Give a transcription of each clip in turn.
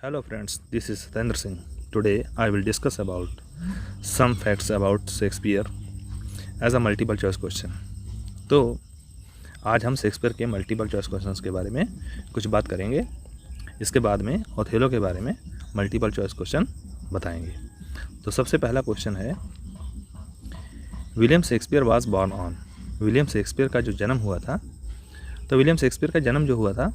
Hello friends, this is Satendra Singh. Today I will discuss about some facts about Shakespeare as a multiple choice question. तो आज हम Shakespeare के multiple choice questions के बारे में कुछ बात करेंगे। इसके बाद में ओथेलो के बारे में मल्टीपल चॉइस क्वेश्चन बताएंगे। तो सबसे पहला क्वेश्चन है, William Shakespeare was born on. William Shakespeare का जो जन्म हुआ था, तो विलियम शेक्सपियर का जन्म जो हुआ था,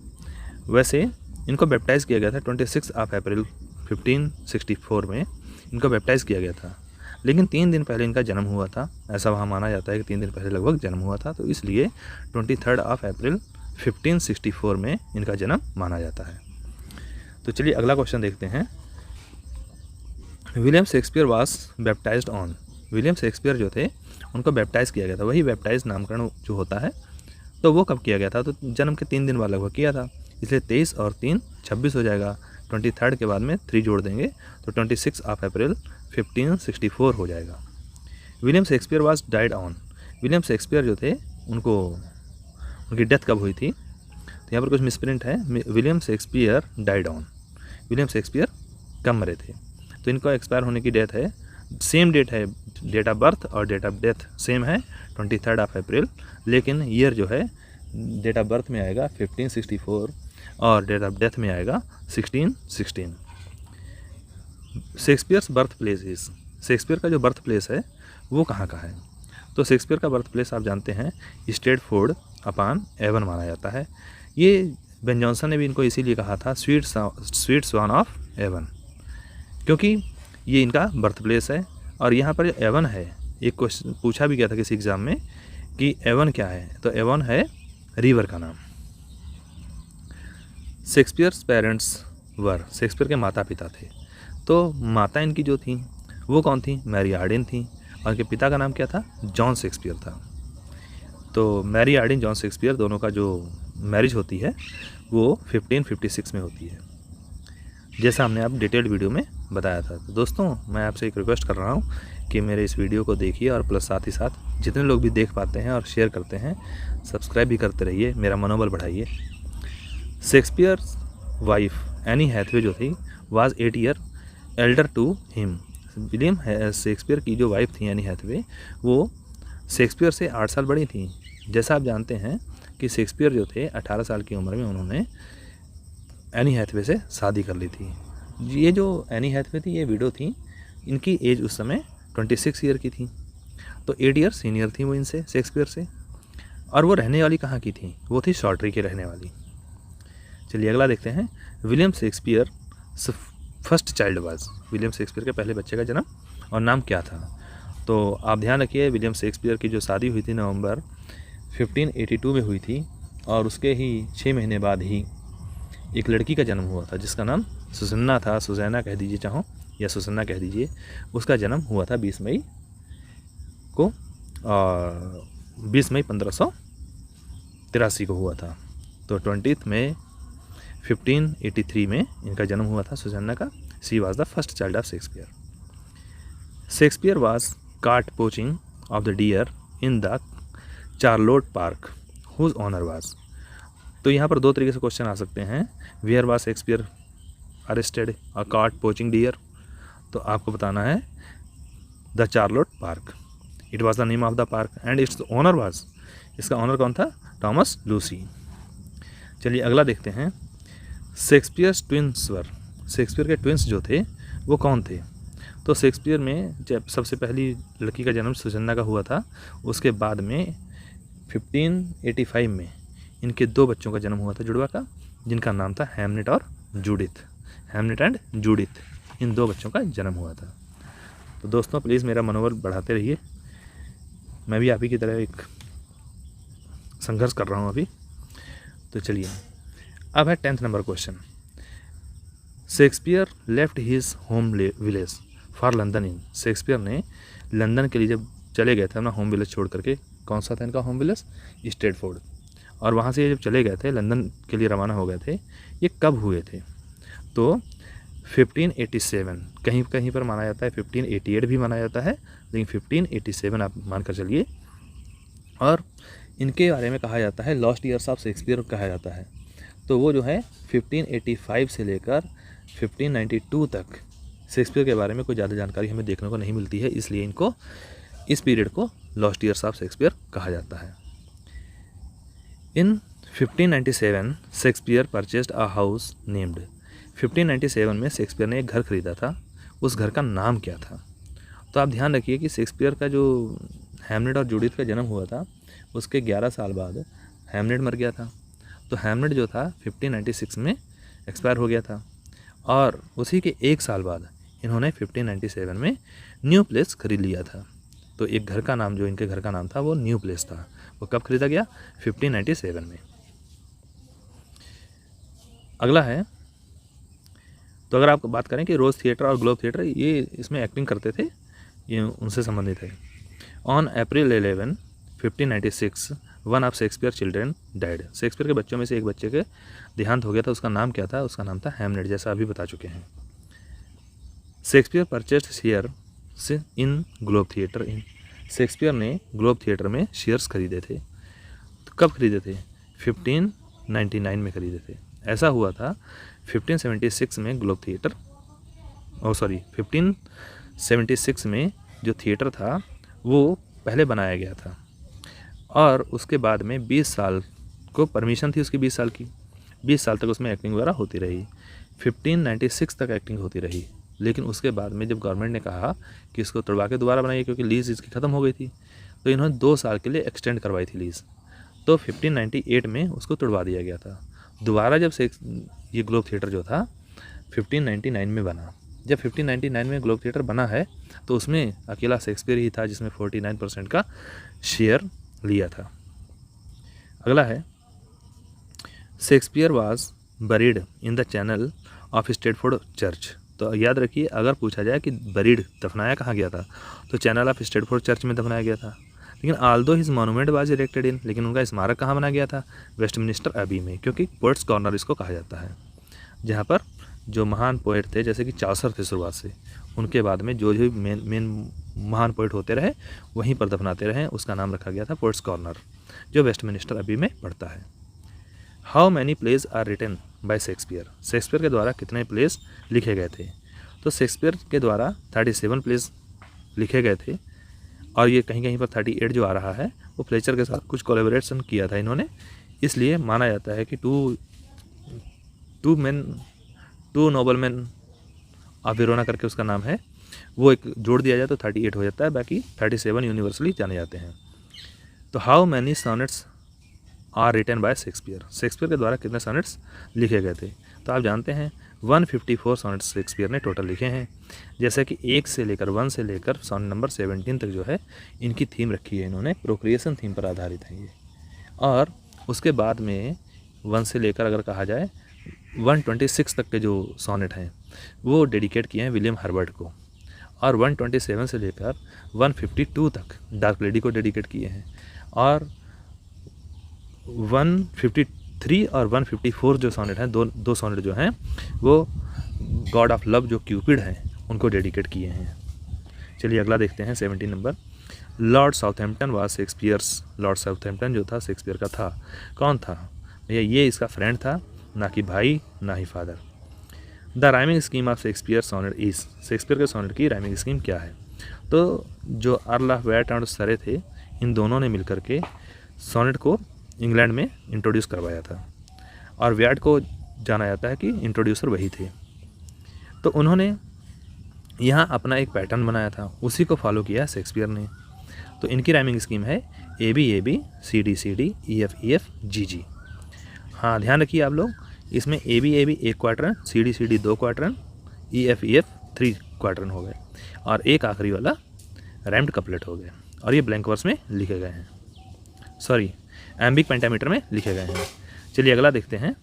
वैसे इनको बैप्टाइज़ किया गया था 26 अप्रैल 1564 में इनको बैप्टाइज़ किया गया था। लेकिन 3 दिन पहले इनका जन्म हुआ था, ऐसा वहाँ माना जाता है कि 3 दिन पहले लगभग जन्म हुआ था, तो इसलिए 23 अप्रैल 1564 में इनका जन्म माना जाता है। तो चलिए अगला क्वेश्चन देखते हैं। William Shakespeare was baptised on. William Shakespeare जो थे उनको बैप्टाइज़ किया गया था। वही बैप्टाइज नामकरण जो होता है, तो वो कब किया गया था? तो जन्म के 3 दिन बाद लगभग किया था, इसलिए 23 और 3 26 हो जाएगा। 23 के बाद में 3 जोड़ देंगे तो 26 अप्रैल 1564 हो जाएगा। William Shakespeare was died on. William Shakespeare जो थे उनकी डेथ कब हुई थी? तो यहाँ पर कुछ मिसप्रिंट है। William Shakespeare died on, William Shakespeare कब मरे थे? तो इनको एक्सपायर होने की डेट है, सेम डेट है, डेट ऑफ बर्थ और डेट ऑफ डेथ सेम है 23 अप्रैल, लेकिन ईयर जो है डेट ऑफ बर्थ में आएगा 1564 और डेट ऑफ डेथ में आएगा 1616। Shakespeare's birth place is. Shakespeare का जो बर्थ प्लेस है वो कहाँ का है? तो शेक्सपियर का बर्थ प्लेस आप जानते हैं स्ट्रेटफोर्ड अपॉन एवन माना जाता है। ये बेन जॉनसन ने भी इनको इसीलिए कहा था स्वीट स्वान ऑफ एवन, क्योंकि ये इनका बर्थ प्लेस है। और यहाँ पर एवन है, एक क्वेश्चन पूछा भी गया था किसी एग्ज़ाम में कि एवन क्या है, तो एवन है रिवर का नाम। Shakespeare's parents were. शेक्सपियर के माता पिता थे, तो माता इनकी जो थी वो कौन थी? मैरी आर्डिन थी, और इनके पिता का नाम क्या था? जॉन शेक्सपियर था। तो मैरी आर्डिन जॉन शेक्सपियर दोनों का जो मैरिज होती है वो 1556 में होती है, जैसा हमने आप डिटेल्ड वीडियो में बताया था। तो दोस्तों, मैं आपसे एक रिक्वेस्ट कर रहा हूँ कि मेरे इस वीडियो को देखिए, और प्लस साथ ही साथ जितने लोग भी देख पाते हैं और शेयर करते हैं, सब्सक्राइब भी करते रहिए, मेरा मनोबल बढ़ाइए। शेक्सपियर वाइफ एनी हैथवे जो थी was 8 year elder to him. William Shakespeare की जो वाइफ थी एनी हैथवे, वो शेक्सपियर से 8 साल बड़ी थी। जैसा आप जानते हैं कि शेक्सपियर जो थे 18 साल की उम्र में उन्होंने एनी हैथवे से शादी कर ली थी। ये जो एनी हैथवे थी ये विडो थी, इनकी एज उस समय 26 ईयर की थी, तो 8 ईयर सीनियर थी वो इनसे, शेक्सपियर से। और वो रहने वाली कहाँ की थी? वो थी शॉर्ट्री की रहने वाली। चलिए अगला देखते हैं। William Shakespeare first child was. William Shakespeare के पहले बच्चे का जन्म और नाम क्या था? तो आप ध्यान रखिए, विलियम शेक्सपियर की जो शादी हुई थी नवंबर 1582 में हुई थी, और उसके ही 6 महीने बाद ही एक लड़की का जन्म हुआ था जिसका नाम सुसन्ना था, सुजैना कह दीजिए चाहो, या सुसन्ना कह दीजिए। उसका जन्म हुआ था 20 मई को, और 20 मई 1583 को हुआ था। तो 20 मई 1583 में इनका जन्म हुआ था सुसन्ना का। She was the first child of Shakespeare. Shakespeare was caught poaching of the deer in the Charlotte park, whose honor was। तो यहाँ पर 2 तरीके से क्वेश्चन आ सकते हैं। वेयर वाज शेक्सपियर अरेस्टेड और caught poaching deer? तो आपको बताना है the Charlotte park, it was the name of the park, and its owner was, इसका ऑनर कौन था? Thomas Lucy. चलिए अगला देखते हैं। शेक्सपियर्स ट्विंस वर। शेक्सपियर के ट्विंस जो थे वो कौन थे? तो शेक्सपियर में जब सबसे पहली लड़की का जन्म सुसन्ना का हुआ था, उसके बाद में 1585 में इनके 2 बच्चों का जन्म हुआ था जुड़वा का, जिनका नाम था हैमनेट और जूडिथ। हैमनेट एंड जूडिथ, इन 2 बच्चों का जन्म हुआ था। तो दोस्तों, प्लीज़ मेरा मनोबल बढ़ाते रहिए, मैं भी आप ही की तरह एक संघर्ष कर रहा हूँ अभी। तो चलिए अब है 10th number question. Shakespeare left his home village for London in. Shakespeare ने लंदन के लिए जब चले गए थे अपना होम विलेज छोड़ करके, कौन सा था इनका होम विलेज? स्ट्रेटफोर्ड। और वहाँ से जब चले गए थे, लंदन के लिए रवाना हो गए थे, ये कब हुए थे? तो 1587, कहीं कहीं पर माना जाता है 1588 भी माना जाता है, लेकिन 1587 आप मानकर चलिए। और इनके बारे में कहा जाता है लॉस्ट ईयर्स ऑफ शेक्सपियर कहा जाता है। तो वो जो है 1585 से लेकर 1592 तक शेक्सपियर के बारे में कोई ज़्यादा जानकारी हमें देखने को नहीं मिलती है, इसलिए इनको इस पीरियड को लॉस्ट ईयर्स ऑफ शेक्सपियर कहा जाता है। इन 1597 Shakespeare purchased a house named. 1597 में शेक्सपियर ने एक घर खरीदा था, उस घर का नाम क्या था? तो आप ध्यान रखिए कि शेक्सपियर का जो हैमलेट और जूडिथ का जन्म हुआ था उसके 11 साल बाद हैमलेट मर गया था। तो हैमलेट जो था 1596 में एक्सपायर हो गया था, और उसी के एक साल बाद इन्होंने 1597 में न्यू प्लेस खरीद लिया था। तो एक घर का नाम, जो इनके घर का नाम था वो न्यू प्लेस था। वो कब खरीदा गया? 1597 में। अगला है, तो अगर आप बात करें कि रोज़ थिएटर और ग्लोब थिएटर ये इसमें एक्टिंग करते थे, ये उनसे संबंधित है। On April 11, 1596 one of Shakespeare children died. Shakespeare के बच्चों में से एक बच्चे के देहांत हो गया था। उसका नाम क्या था? उसका नाम था हैमलेट, जैसा अभी बता चुके हैं। Shakespeare purchased shares in globe theatre in. Shakespeare ने ग्लोब थिएटर में शेयर्स खरीदे थे। तो कब खरीदे थे? 1599 में खरीदे थे। ऐसा हुआ था 1576 में ग्लोब थिएटर 1576 में जो थिएटर था वो पहले बनाया गया था, और उसके बाद में 20 साल को परमिशन थी उसकी, 20 साल की, 20 साल तक उसमें एक्टिंग वगैरह होती रही। 1596 तक एक्टिंग होती रही, लेकिन उसके बाद में जब गवर्नमेंट ने कहा कि इसको तोड़वा के दोबारा बनाइए क्योंकि लीज़ इसकी ख़त्म हो गई थी, तो इन्होंने 2 साल के लिए एक्सटेंड करवाई थी लीज़। तो 1598 में उसको तोड़वा दिया गया था। दोबारा जब से ये ग्लोब थिएटर जो था 1599 में बना। जब 1599 में ग्लोब थिएटर बना है तो उसमें अकेला शेक्सपियर ही था जिसमें 49% का शेयर लिया था। अगला है, Shakespeare was buried in the channel of Stafford church. तो याद रखिए, अगर पूछा जाए कि बरीड दफनाया कहाँ गया था, तो चैनल ऑफ स्टेटफोर्ड चर्च में दफनाया गया था। लेकिन although his monument was erected in, लेकिन उनका स्मारक कहाँ बना गया था? वेस्टमिनिस्टर अबी में, क्योंकि पोएट्स कॉर्नर इसको कहा जाता है, जहाँ पर जो महान पोएट थे, जैसे कि चौसर थे शुरुआत से, उनके बाद में जो जो मेन महान पोएट होते रहे वहीं पर दफनाते रहे, उसका नाम रखा गया था पोएट्स कॉर्नर, जो वेस्टमिनिस्टर अबी में पड़ता है। How many plays are written by Shakespeare. Shakespeare के द्वारा कितने प्लेस लिखे गए थे? तो शेक्सपियर के द्वारा 37 प्लेस लिखे गए थे, और ये कहीं कहीं पर 38 जो आ रहा है वो फ्लेचर के साथ कुछ कोलैबोरेशन किया था इन्होंने, इसलिए माना जाता है कि two noble man of Verona करके उसका नाम है, वो एक जोड़ दिया जाए तो 38 हो जाता है, बाकी 37 यूनिवर्सली जाने जाते हैं। तो how many sonnets are written by Shakespeare. Shakespeare के द्वारा कितने सॉनेट्स लिखे गए थे? तो आप जानते हैं 154 सॉनेट्स शेक्सपियर ने टोटल लिखे हैं। जैसे कि 1 से लेकर सॉनेट नंबर 17 तक जो है इनकी थीम रखी है इन्होंने, प्रोक्रिएशन थीम पर आधारित है ये। और उसके बाद में 1 से लेकर अगर कहा जाए 126 तक के जो सॉनेट हैं वो डेडिकेट किए हैं विलियम हर्बर्ट को, और 127 से लेकर 152 तक डार्क लेडी को डेडिकेट किए हैं, और 153 और 154 जो सॉनेट हैं, दो सॉनेट जो हैं वो गॉड ऑफ लव जो क्यूपिड हैं उनको डेडिकेट किए हैं। चलिए अगला देखते हैं 17 number. Lord Southampton was Shakespeare's. Lord Southampton जो था शेक्सपियर का था। कौन था भैया? ये इसका फ्रेंड था, ना कि भाई ना ही father. The rhyming scheme of Shakespeare sonnet is. Shakespeare के सॉनेट की राइमिंग स्कीम क्या है? तो जो अर्ल ऑफ वैट और सरे थे, इन दोनों ने मिलकर के सॉनेट को इंग्लैंड में इंट्रोड्यूस करवाया था, और वैट को जाना जाता है कि इंट्रोड्यूसर वही थे। तो उन्होंने यहाँ अपना एक पैटर्न बनाया था, उसी को फॉलो किया शेक्सपियर ने। तो इनकी राइमिंग स्कीम है AB CD EF GG। हाँ ध्यान रखिए आप लोग, इसमें AB एक क्वार्टरन, CD 2 क्वार्टरन, EF 3 क्वार्टरन हो गए, और एक आखिरी वाला रैम्ड कपलेट हो गए, और ये ब्लैंक वर्स में लिखे गए हैं, सॉरी एम्बिक पेंटामीटर में लिखे गए हैं। चलिए अगला देखते हैं।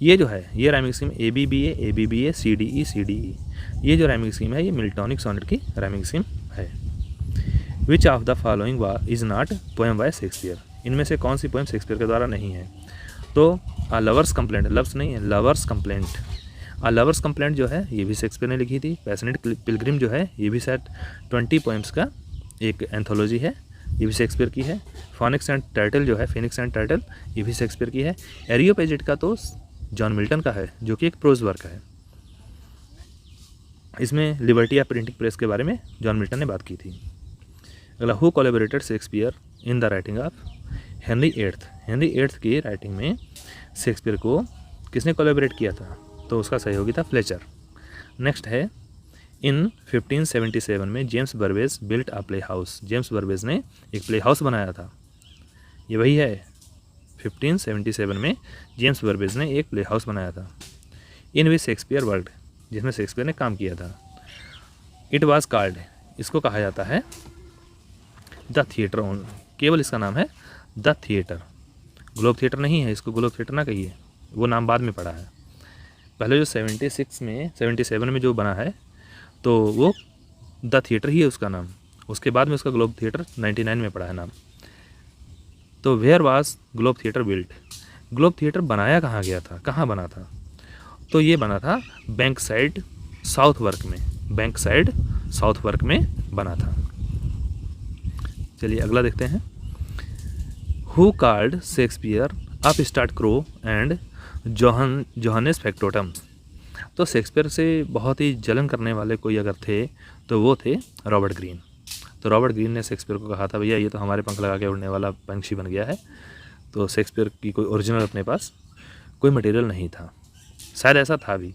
ये जो है ये राइमिंग स्कीम ABBA CDE ये जो राइमिंग स्कीम है ये मिल्टॉनिक सॉनेट की राइमिंग स्कीम है। Which of the following is not poem by Shakespeare. इनमें से कौन सी पोएम शेक्सपियर के द्वारा नहीं है? तो अ लवर्स कंप्लेंट, लव्स नहीं है, लवर्स कंप्लेंट। अ लवर्स कंप्लेंट जो है ये भी शेक्सपियर ने लिखी थी। पैशनेट पिलग्रिम जो है ये भी शायद 20 पोएम्स का एक एंथोलॉजी है, ये भी शेक्सपियर की है। फिनिक्स एंड टर्टल जो है, फिनिक्स एंड टर्टल ये भी शेक्सपियर की है। एरियोपेजिट का तो जॉन मिल्टन का है, जो कि एक प्रोज वर्क है। इसमें लिबर्टी या प्रिंटिंग प्रेस के बारे में जॉन मिल्टन ने बात की थी। अगला, who collaborated Shakespeare in the writing of Henry eighth. Henry eighth की राइटिंग में शेक्सपियर को किसने कोलैबोरेट किया था? तो उसका सहयोगी था फ्लेचर। नेक्स्ट है, इन 1577 में James Burbage built a play house. James Burbage ने एक प्ले हाउस बनाया था, ये वही है। 1577 में जेम्स बर्बेज ने एक प्ले हाउस बनाया था, इन विच शेक्सपियर वर्कड, जिसमें शेक्सपियर ने काम किया था। इट वाज कॉल्ड, इसको कहा जाता है द थिएटर ओनली, केवल इसका नाम है द थिएटर। ग्लोब थिएटर नहीं है, इसको ग्लोब थिएटर ना कहिए, वो नाम बाद में पड़ा है। पहले जो 77 में जो बना है तो वो द थिएटर ही है उसका नाम, उसके बाद में उसका ग्लोब थिएटर 99 में पड़ा है नाम। तो where was Globe Theatre built, Globe Theatre बनाया कहाँ गया था, कहाँ बना था? तो ये बना था बैंक साइड साउथवर्क में, बैंक साइड साउथवर्क में बना था। चलिए अगला देखते हैं। Who called Shakespeare up start crow and Johannes फैक्टोटम। तो शेक्सपियर से बहुत ही जलन करने वाले कोई अगर थे तो वो थे रॉबर्ट ग्रीन। तो रॉबर्ट ग्रीन ने शेक्सपियर को कहा था, भैया ये तो हमारे पंख लगा के उड़ने वाला पंछी बन गया है। तो शेक्सपियर की कोई ओरिजिनल अपने पास कोई मटेरियल नहीं था, शायद ऐसा था भी।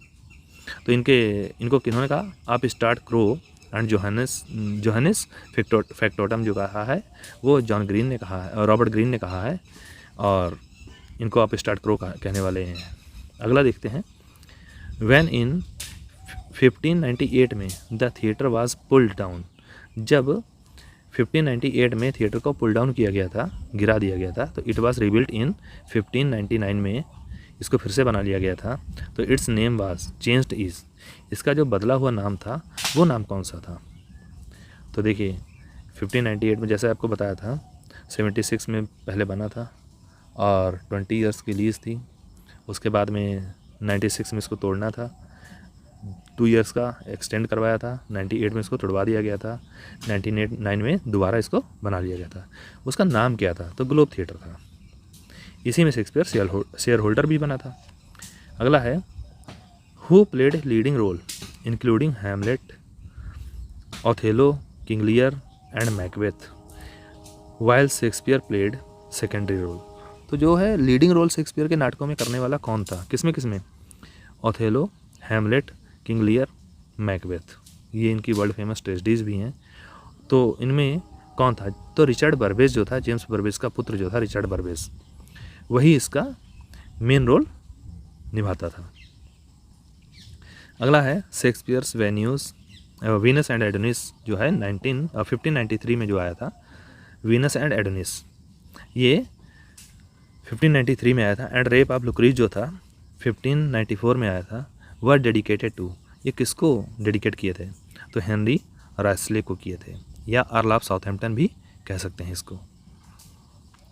तो इनको किन्होंने कहा, आप स्टार्ट क्रो एंड जोहानेस फैक्टोटम जो कहा है वो जॉन ग्रीन ने कहा है, रॉबर्ट ग्रीन ने कहा है, और इनको आप स्टार्ट क्रो कहने वाले हैं। अगला देखते हैं। व्हेन इन 1598 में the theatre was pulled down, जब 1598 में थिएटर को पुल डाउन किया गया था, गिरा दिया गया था, तो इट वाज रिबिल्ट इन 1599 में इसको फिर से बना लिया गया था। तो it's name was changed is, इसका जो बदला हुआ नाम था वो नाम कौन सा था? तो देखिए 1598 में जैसे आपको बताया था 76 में पहले बना था और 20 ईयर्स की लीज थी। उसके बाद में 96 में इसको तोड़ना था, 2 ईयर्स का एक्सटेंड करवाया था। 98 में इसको तोड़वा दिया गया था, 1999 में दोबारा इसको बना लिया गया था। उसका नाम क्या था? तो ग्लोब थिएटर था। इसी में शेक्सपियर शेयर होल्डर भी बना था। अगला है, who played leading role including Hamlet, Othello, King Lear and Macbeth, while Shakespeare played secondary role. तो जो है लीडिंग रोल शेक्सपियर के नाटकों में करने वाला कौन था? किसमें? Othello, Hamlet, king Lear, Macbeth, ये इनकी वर्ल्ड फेमस ट्रेजेडीज भी हैं। तो इनमें कौन था? तो रिचर्ड बर्बेज जो था, जेम्स बर्बेज का पुत्र जो था रिचर्ड बर्बेज, वही इसका मेन रोल निभाता था। अगला है शेक्सपियर्स वीनस एंड एडोनिस, जो है 1593 में जो आया था, वीनस एंड एडोनिस, ये 1593 में आया था। एंड रेप ऑफ लुक्रीज जो था 1594 में आया था। वह डेडिकेटेड टू, ये किसको डेडिकेट किए थे? तो हेनरी राइसले को किए थे, या अर्ल ऑफ साउथहैम्पटन भी कह सकते हैं इसको,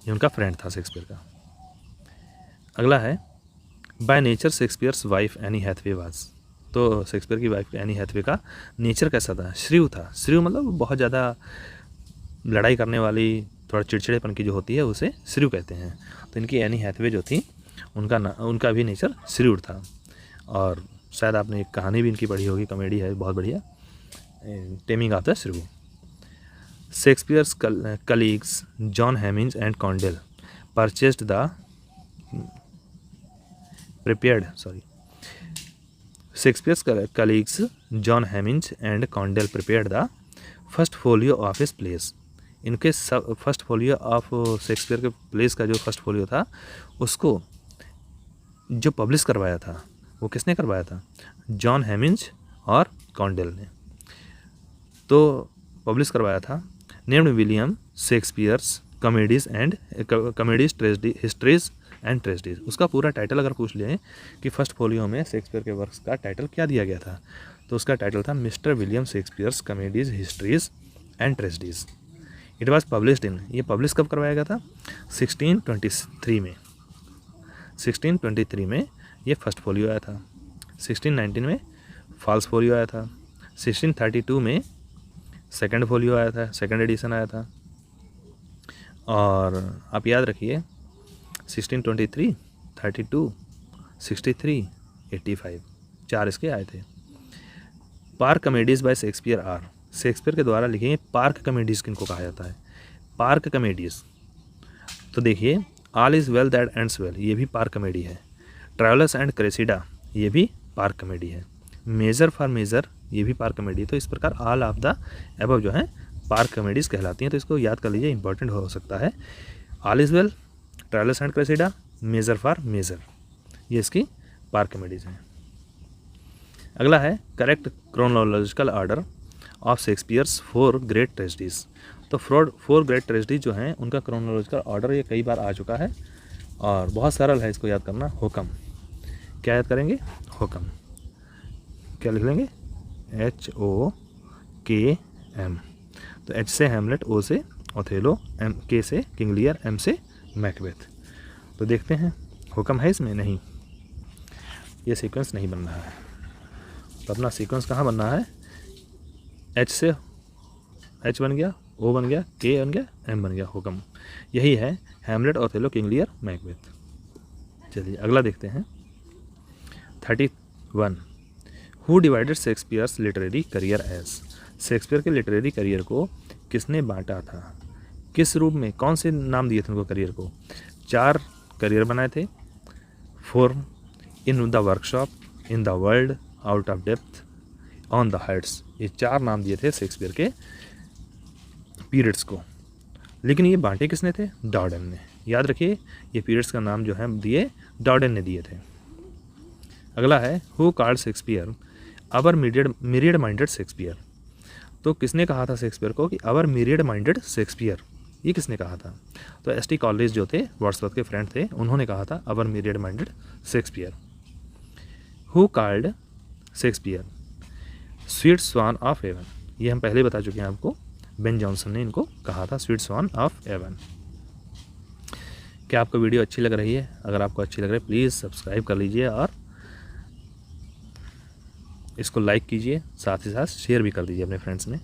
ये उनका फ्रेंड था शेक्सपियर का। अगला है, by nature Shakespeare's wife Anne Hathaway was. तो शेक्सपियर की वाइफ एनी हैथवे का नेचर कैसा था? श्रीव था। श्रीव मतलब बहुत ज़्यादा लड़ाई करने वाली, थोड़ा चिड़चिड़ेपन की जो होती है उसे श्रीव कहते हैं। तो इनकी एनी हैथवे जो थी उनका भी नेचर श्रीव था। और शायद आपने एक कहानी भी इनकी पढ़ी होगी, कॉमेडी है बहुत बढ़िया, taming of the श्रीव। Shakespeare's colleagues John Heminges and Condell purchased the Shakespeare's colleagues John Hemmings and Condell prepared the first folio of his plays. इनके फर्स्ट फोलियो ऑफ शेक्सपियर के प्लेस का जो फर्स्ट फोलियो था उसको जो publish करवाया था वो किसने करवाया था? जॉन हेमिंग्स और कॉन्डेल ने तो पब्लिश करवाया था। Named William Shakespeare's comedies histories and tragedies. उसका पूरा टाइटल अगर पूछ लें कि फर्स्ट फोलियो में शेक्सपियर के वर्क्स का टाइटल क्या दिया गया था, तो उसका टाइटल था mister William Shakespeare's comedies histories and tragedies. It was published in, ये पब्लिश कब करवाया गया था? 1623 में। 1623 में ये फर्स्ट फोलियो आया था। 1619 में फॉल्स फोलियो आया था। 1632 में सेकंड फोलियो आया था, सेकंड एडिशन आया था। और आप याद रखिए 1623, 32, 63, 85 4 इसके आए थे। Dark comedies by Shakespeare are, Shakespeare के द्वारा लिखी गई पार्क कॉमेडीज किनको कहा जाता है? Park comedies. तो देखिए, all is well that ends well, ये भी पार्क कॉमेडी है। ट्रैवलर्स एंड क्रेसिडा, ये भी पार्क कॉमेडी है। मेजर फॉर मेजर, ये भी पार्क कॉमेडी। तो इस प्रकार ऑल ऑफ द अबव जो है पार्क कॉमेडीज़ कहलाती हैं। तो इसको याद कर लीजिए, इंपॉर्टेंट हो सकता है। All is well, Troilus and Cressida, Measure for Measure, ये इसकी पार्क कॉमेडीज़ हैं। अगला है correct chronological order of Shakespeare's 4 great tragedies. तो 4 ग्रेट ट्रेजेडीज जो हैं उनका क्रोनोलॉजिकल ऑर्डर ये कई बार आ चुका है और बहुत सरल है इसको याद करना। हुकम, क्या याद करेंगे? हुकम। क्या लिख लेंगे? HOKM। तो H से हैमलेट, O से ओथेलो, K से किंग लियर, M से मैकबेथ। तो देखते हैं हुकम है इसमें? नहीं, ये सीक्वेंस नहीं बन रहा है। तो अपना सीक्वेंस कहाँ बनना है? H से H बन गया, O बन गया, K बन गया, M बन गया, हुकम। यही है Hamlet, Othello, King Lear, Macbeth. चलिए अगला देखते हैं। 31 who divided Shakespeare's literary career age. Shakespeare के लिटरेरी करियर को किसने बांटा था? किस रूप में, कौन से नाम दिए थे उनको करियर को? 4 करियर बनाए थे। 4 in the workshop, in the world, out of depth, on the Heights, ये 4 नाम दिए थे शेक्सपियर के पीरियड्स को। लेकिन ये बांटे किसने थे? डॉर्डन ने। याद रखिए, ये पीरियड्स का नाम जो है दिए डॉर्डन ने दिए थे। अगला है who called Shakespeare our myriad minded Shakespeare. तो किसने कहा था शेक्सपियर को कि अवर मिरियड माइंडेड शेक्सपियर? ये किसने कहा था? तो एस टी कॉलेज जो थे, वर्ड्सवर्थ के फ्रेंड थे, उन्होंने कहा था our myriad minded Shakespeare. Who called Shakespeare sweet swan of Avon, ये हम पहले बता चुके हैं आपको। बेन जॉनसन ने इनको कहा था स्वीट स्वान ऑफ एवन। क्या आपको वीडियो अच्छी लग रही है? अगर आपको अच्छी लग रही है प्लीज़ सब्सक्राइब कर लीजिए और इसको लाइक कीजिए, साथ ही साथ शेयर भी कर दीजिए अपने फ्रेंड्स में।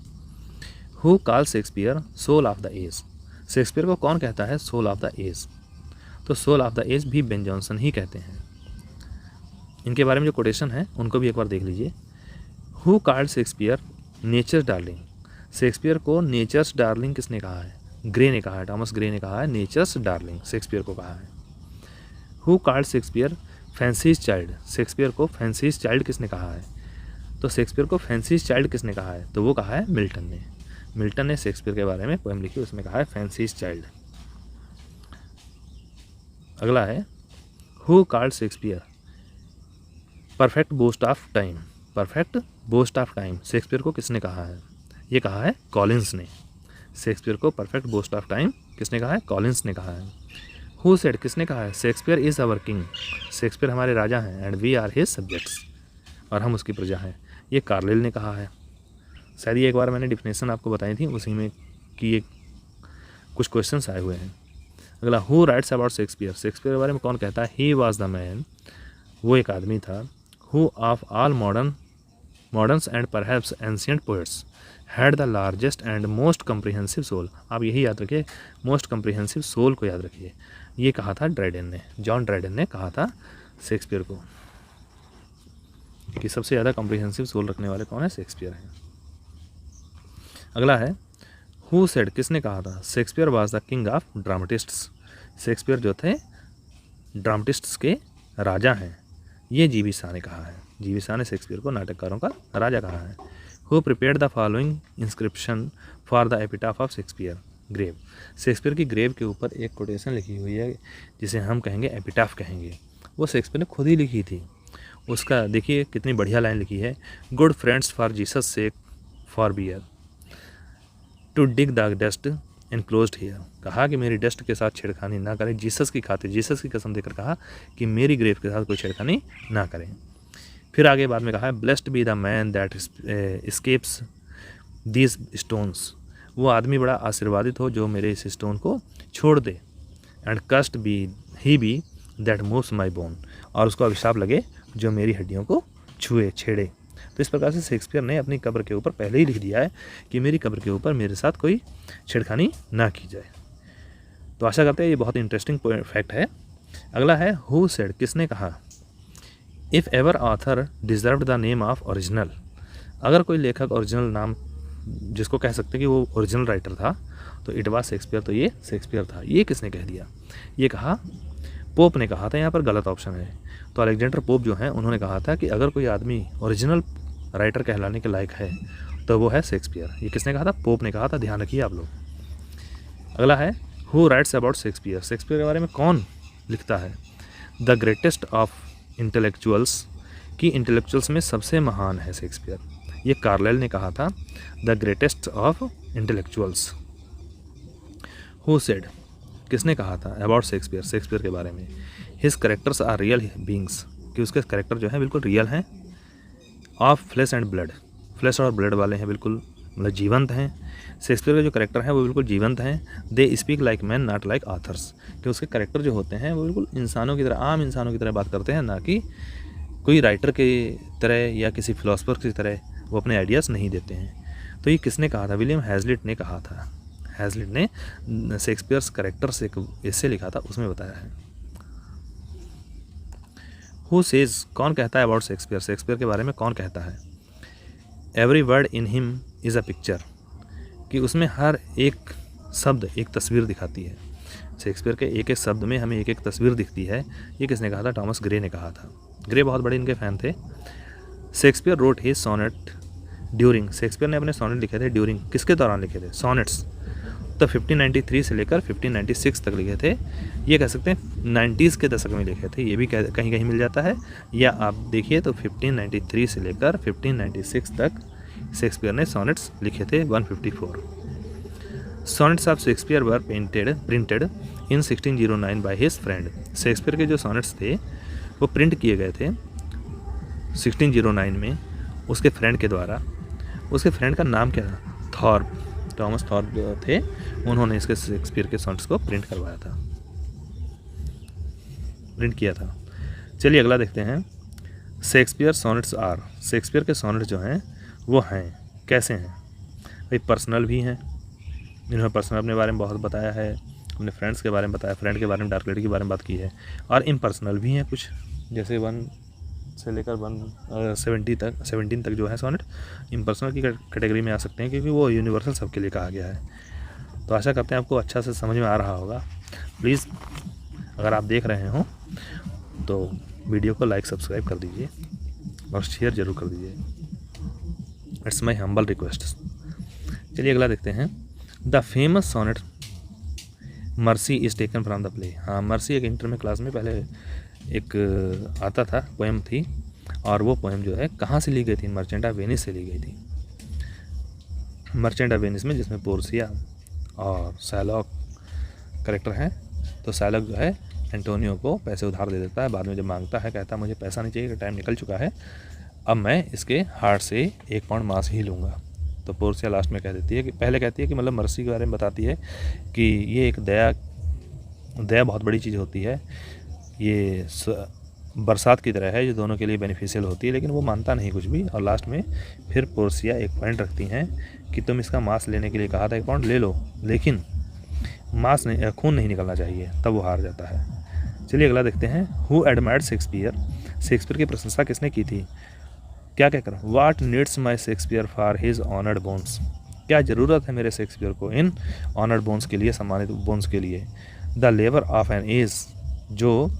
Who call Shakespeare soul of the age. Shakespeare को कौन कहता है सोल ऑफ द एज? तो सोल ऑफ द एज भी बेन जॉनसन ही कहते हैं। इनके बारे में जो कोटेशन है उनको भी एक बार देख लीजिए। Who called Shakespeare nature's darling. Shakespeare को नेचर्स डार्लिंग किसने कहा है? ग्रे ने कहा है, टॉमस ग्रे ने कहा है नेचर्स डार्लिंग शेक्सपियर को कहा है। Who called Shakespeare fancies child. Shakespeare को फैंसीज चाइल्ड किसने कहा है? तो शेक्सपियर को फैंसीज चाइल्ड किसने कहा है? तो वो कहा है मिल्टन ने। मिल्टन ने शेक्सपियर के बारे में पोएम लिखी, उसमें कहा है फैंसीज चाइल्ड। अगला है who called Shakespeare perfect boast of time. Perfect boast of time Shakespeare को किसने कहा है? ये कहा है कॉलिंस ने। शेक्सपियर को परफेक्ट बोस्ट ऑफ टाइम किसने कहा है? कॉलिंस ने कहा है। हु सेड, किसने कहा है? Shakespeare is our king. Shakespeare हमारे राजा हैं and we are his subjects, और हम उसकी प्रजा हैं। ये कार्लिल ने कहा है। शायद ये एक बार मैंने डिफिनेशन आपको बताई थी, उसी में कि ये कुछ क्वेश्चंस आए हुए हैं। अगला who writes about Shakespeare. Shakespeare के बारे में कौन कहता है? ही वॉज द मैन, वो एक आदमी था। Who of all moderns and perhaps ancient poets had the largest and most comprehensive soul. आप यही याद रखिए, मोस्ट कम्प्रीहेंसिव सोल को याद रखिए। ये कहा था ड्राइडेन ने, जॉन ड्राइडेन ने कहा था शेक्सपियर को कि सबसे ज़्यादा कॉम्प्रिहेंसिव सोल रखने वाले कौन है? शेक्सपियर हैं। अगला है हु सेड, किसने कहा था? Shakespeare was the king of dramatists. Shakespeare जो थे ड्रामेटिस्ट्स के राजा हैं, ये जी.बी. शाह ने कहा है। जी.बी. शाह ने शेक्सपियर को नाटककारों का राजा कहा है। Who prepared the following inscription for the epitaph of Shakespeare grave. Shakespeare की ग्रेव के ऊपर एक कोटेशन लिखी हुई है जिसे हम कहेंगे एपिटाफ कहेंगे, वो शेक्सपियर ने खुद ही लिखी थी। उसका देखिए कितनी बढ़िया लाइन लिखी है। Good friends for Jesus sake forbear to dig the dust enclosed here. कहा कि मेरी डस्ट के साथ छेड़खानी ना करें, जीसस की खातिर, जीसस की कसम देकर कहा कि मेरी ग्रेव के साथ कोई छेड़खानी ना करें। फिर आगे बाद में कहा है blessed be the man that escapes these stones. वो आदमी बड़ा आशीर्वादित हो जो मेरे इस स्टोन को छोड़ दे। And curst be he be that moves my bone, और उसको अभिशाप लगे जो मेरी हड्डियों को छुए छेड़े। तो इस प्रकार से शेक्सपियर ने अपनी कब्र के ऊपर पहले ही लिख दिया है कि मेरी कब्र के ऊपर मेरे साथ कोई छेड़खानी ना की जाए। तो आशा करते हैं ये बहुत इंटरेस्टिंग फैक्ट है। अगला है हु सेड, किसने कहा? If ever author deserved the name of original. अगर कोई लेखक ओरिजिनल नाम जिसको कह सकते हैं कि वो ओरिजिनल राइटर था तो इट वाज शेक्सपियर, तो ये शेक्सपियर था। ये किसने कह दिया? ये कहा पोप ने कहा था। यहाँ पर गलत ऑप्शन है। तो अलेक्जेंडर पोप जो हैं उन्होंने कहा था कि अगर कोई आदमी ओरिजिनल राइटर कहलाने के लायक है तो वो है शेक्सपियर। ये किसने कहा था? पोप ने कहा था। ध्यान रखिए आप लोग। अगला है who writes about Shakespeare. Shakespeare के बारे में कौन लिखता है? द ग्रेटेस्ट ऑफ इंटेलेक्चुअल्स, कि इंटेलेक्चुअल्स में सबसे महान है शेक्सपियर। ये कार्लाइल ने कहा था, the greatest of intellectuals. Who said, किसने कहा था अबाउट शेक्सपियर, शेक्सपियर के बारे में? His characters are real beings, कि उसके करेक्टर जो हैं बिल्कुल रियल हैं। Of flesh and blood, flesh और ब्लड वाले हैं, बिल्कुल मतलब जीवंत हैं। शेक्सपियर के जो करेक्टर हैं वो बिल्कुल जीवंत हैं। They speak like man not like authors, कि उसके करेक्टर जो होते हैं वो बिल्कुल इंसानों की तरह, आम इंसानों की तरह बात करते हैं, ना कि कोई राइटर के तरह या किसी फिलोसफर की तरह वो अपने आइडियाज़ नहीं देते हैं। तो ये किसने कहा था? विलियम हैज़लिट ने कहा था। हैज़लिट ने शेक्सपियर्स करेक्टर से एक एस्से लिखा था, उसमें बताया है। हु सेज, कौन कहता है अबाउट शेक्सपियर, शेक्सपियर के बारे में कौन कहता है? Every word in him is a picture, कि उसमें हर एक शब्द एक तस्वीर दिखाती है। शेक्सपियर के एक एक शब्द में हमें एक एक तस्वीर दिखती है। ये किसने कहा था? टॉमस ग्रे ने कहा था। ग्रे बहुत बड़े इनके फ़ैन थे। शेक्सपियर रोट ही सोनेट ड्यूरिंग, शेक्सपियर ने अपने सोनेट लिखे थे ड्यूरिंग, किसके दौरान लिखे थे? सोनेट्स तो 1593 से लेकर 1596 तक लिखे थे। ये कह सकते हैं 90s के दशक में लिखे थे, ये भी कहीं कहीं मिल जाता है। या आप देखिए तो 1593 से लेकर 1596 तक शेक्सपियर ने सोनेट्स लिखे थे 154। Sonnets of Shakespeare were printed in 1609 by his friend. Shakespeare के जो सोनेट्स थे वो प्रिंट किए गए थे 1609 में उसके फ्रेंड के द्वारा। उसके फ्रेंड का नाम क्या था? थॉर्प, टॉमस थॉर्प थे। उन्होंने इसके शेक्सपियर के सोनेट्स को प्रिंट करवाया था, प्रिंट किया था। चलिए अगला देखते हैं। शेक्सपियर सोनेट्स आर, शेक्सपियर के सोनेट्स जो हैं वो हैं कैसे हैं? भाई पर्सनल भी हैं, इन्होंने पर्सनल अपने बारे में बहुत बताया है, अपने फ्रेंड्स के बारे में बताया, फ्रेंड के बारे में, डार्क लेडी के बारे में बात की है। और इम्पर्सनल भी हैं कुछ, जैसे 1 से लेकर 17 तक जो है सोनेट इम्पर्सनल की कैटेगरी में आ सकते हैं, क्योंकि वो यूनिवर्सल सबके लिए कहा गया है। तो आशा करते हैं आपको अच्छा से समझ में आ रहा होगा। प्लीज़ अगर आप देख रहे हो तो वीडियो को लाइक सब्सक्राइब कर दीजिए और शेयर ज़रूर कर दीजिए। It's my humble request. चलिए अगला देखते हैं। The famous sonnet mercy is taken from the play. हाँ, मर्सी एक इंटर में क्लास में पहले एक आता था, पोएम थी, और वो पोएम जो है कहाँ से ली गई थी? मर्चेंट ऑफ वेनिस से ली गई थी। मर्चेंट ऑफ वेनिस में, जिसमें पोर्सिया और साइलॉक करेक्टर हैं। तो साइलॉक जो है एंटोनियो को पैसे उधार दे देता है, बाद में जब मांगता है कहता है मुझे पैसा नहीं चाहिए, टाइम निकल चुका है, अब मैं इसके हार्ट से 1 पाउंड मांस ही लूँगा। तो पोर्सिया लास्ट में कह देती है कि, पहले कहती है कि मतलब मर्सी के बारे में बताती है कि ये एक दया बहुत बड़ी चीज़ होती है, ये बरसात की तरह है जो दोनों के लिए बेनिफिशियल होती है, लेकिन वो मानता नहीं कुछ भी। और लास्ट में फिर पोर्सिया एक पॉइंट रखती हैं कि तुम इसका मांस लेने के लिए कहा था 1 पाउंड ले लो, लेकिन मांस नहीं, खून नहीं निकलना चाहिए, तब वो हार जाता है। चलिए अगला देखते हैं। हु एडमायर्ड शेक्सपियर, शेक्सपियर की प्रशंसा किसने की थी? क्या कहकर? What needs my Shakespeare for his honoured bones, क्या ज़रूरत है मेरे शेक्सपियर को इन ऑनर्ड बोन्स के लिए, सम्मानित बोन्स के लिए। The labour of an age, जो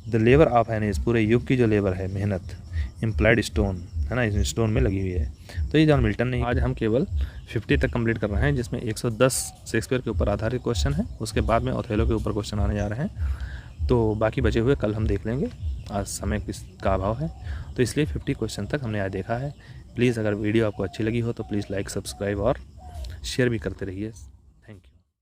the labour of an age पूरे युग की जो लेबर है, मेहनत, इम्प्लाइड स्टोन है ना, इस स्टोन में लगी हुई है। तो ये जॉन मिल्टन ने, आज हम केवल 50 तक कंप्लीट कर रहे हैं, जिसमें 110 शेक्सपियर के ऊपर आधारित क्वेश्चन है, उसके बाद में ओथेलो के ऊपर क्वेश्चन आने जा रहे हैं। तो बाकी बचे हुए कल हम देख लेंगे, आज समय का अभाव है, तो इसलिए 50 क्वेश्चन तक हमने आज देखा है। प्लीज़ अगर वीडियो आपको अच्छी लगी हो तो प्लीज़ लाइक, सब्सक्राइब और शेयर भी करते रहिए।